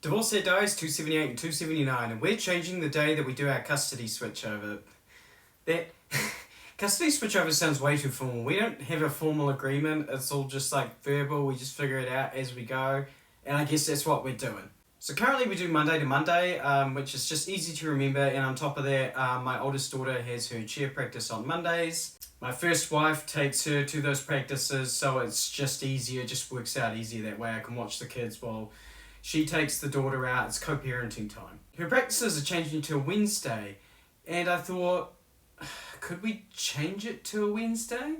Divorce Diaries 278 and 279, and we're changing the day that we do our custody switchover. That custody switchover sounds way too formal. We don't have a formal agreement. It's all just like verbal. We just figure it out as we go, and I guess that's what we're doing. So currently we do Monday to Monday, which is just easy to remember, and on top of that, my oldest daughter has her cheer practice on Mondays. My first wife takes her to those practices, so it's just easier, just works out easier that way. I can watch the kids while she takes the daughter out. It's co-parenting time. Her practices are changing to a Wednesday, and I thought, could we change it to a Wednesday?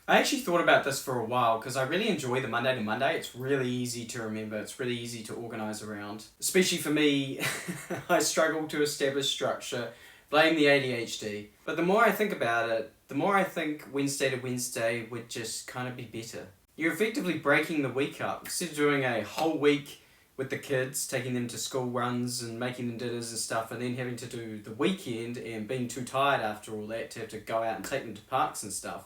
I actually thought about this for a while because I really enjoy the Monday to Monday. It's really easy to remember. It's really easy to organise around. Especially for me, I struggle to establish structure. Blame the ADHD. But the more I think about it, the more I think Wednesday to Wednesday would just kind of be better. You're effectively breaking the week up. Instead of doing a whole week with the kids, taking them to school runs and making them dinners and stuff, and then having to do the weekend and being too tired after all that to have to go out and take them to parks and stuff.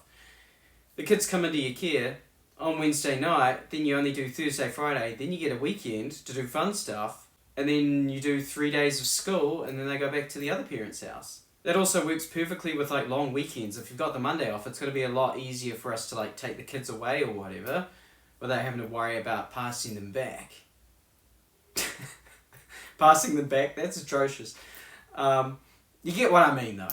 The kids come into your care on Wednesday night, then you only do Thursday, Friday, then you get a weekend to do fun stuff, and then you do 3 days of school, and then they go back to the other parent's house. That also works perfectly with like long weekends. If you've got the Monday off, it's going to be a lot easier for us to like take the kids away or whatever, without having to worry about passing them back. Passing them back, that's atrocious. You get what I mean though.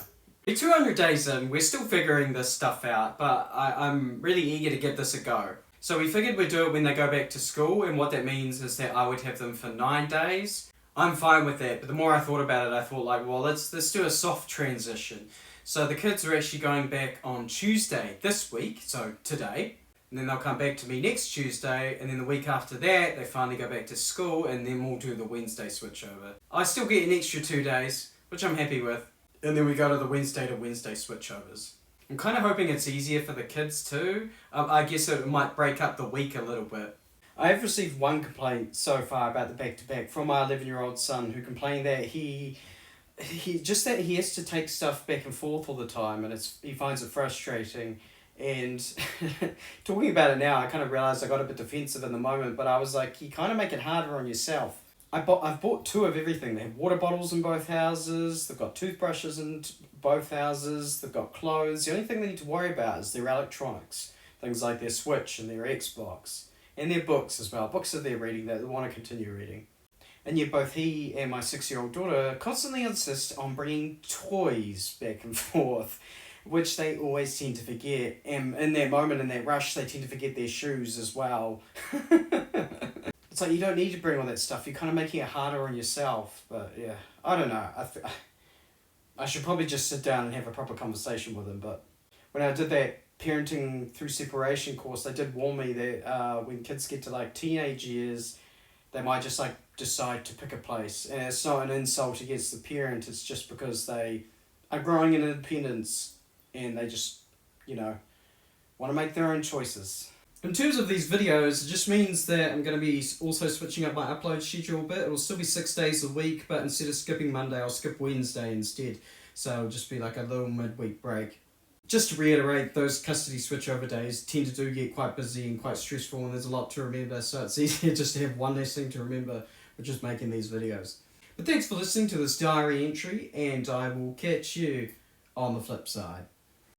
We're 200 days in, we're still figuring this stuff out, but I'm really eager to give this a go. So we figured we'd do it when they go back to school, and what that means is that I would have them for 9 days. I'm fine with that, but the more I thought about it, I thought like, well, let's do a soft transition. So the kids are actually going back on Tuesday this week, so today, and then they'll come back to me next Tuesday, and then the week after that, they finally go back to school, and then we'll do the Wednesday switchover. I still get an extra 2 days, which I'm happy with. And then we go to the Wednesday switchovers. I'm kind of hoping it's easier for the kids too. I guess it might break up the week a little bit. I have received one complaint so far about the back-to-back from my 11-year-old son, who complained that he has to take stuff back and forth all the time, and he finds it frustrating. And talking about it now, I kind of realised I got a bit defensive in the moment, but I was like, you kind of make it harder on yourself. I've bought 2 of everything. They have water bottles in both houses, they've got toothbrushes in both houses, they've got clothes. The only thing they need to worry about is their electronics. Things like their Switch and their Xbox. And their books as well. Books that they're reading, that they want to continue reading. And yet both he and my 6-year-old daughter constantly insist on bringing toys back and forth, which they always tend to forget. And in that moment, in that rush, they tend to forget their shoes as well. It's like, you don't need to bring all that stuff. You're kind of making it harder on yourself. But yeah, I don't know. I should probably just sit down and have a proper conversation with him. But when I did that parenting through separation course, they did warn me that when kids get to like teenage years, they might just like decide to pick a place. And it's not an insult against the parent. It's just because they are growing in independence and they just, want to make their own choices. In terms of these videos, it just means that I'm going to be also switching up my upload schedule a bit. It'll still be 6 days a week, but instead of skipping Monday, I'll skip Wednesday instead. So it'll just be like a little midweek break. Just to reiterate, those custody switchover days tend to get quite busy and quite stressful, and there's a lot to remember, so it's easier just to have one less thing to remember, which is making these videos. But thanks for listening to this diary entry, and I will catch you on the flip side.